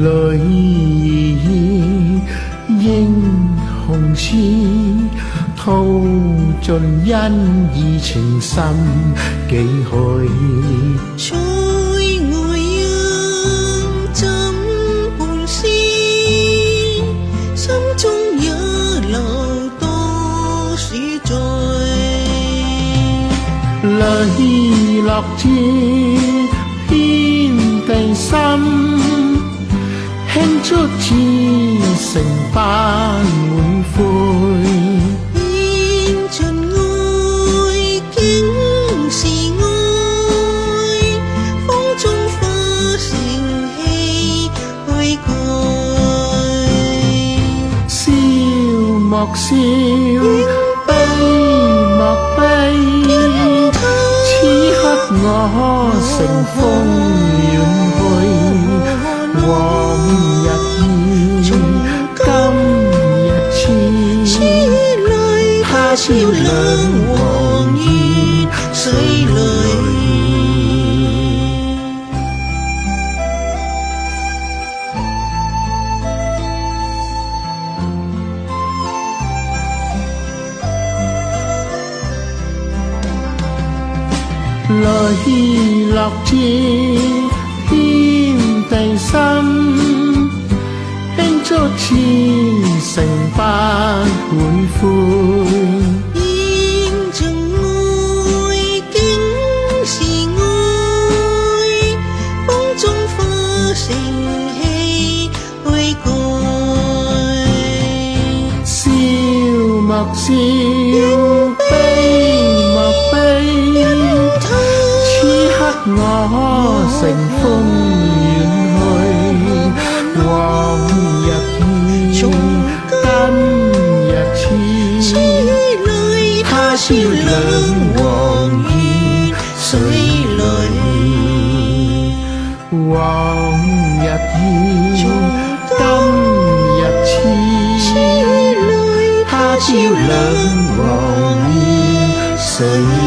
裏英雄詩，吐盡恩義情深幾許。愛應怎伴思，心中也留多少載。淚落至遍地心，輕觸至誠不會悔。獻盡愛竟是愛，風中化成氣去蓋。笑莫笑，悲莫悲，此刻我乘風遠去。往日意，今日痴，他朝兩黃葉水裏。淚落至遍地心，輕觸至誠不會悔。獻盡愛竟是愛，風中化成氣去蓋。笑莫笑，悲莫悲，我乘風遠去。往日意，今日痴，他朝兩黃葉水裏。往日意，今日痴，他朝兩黃葉水裏。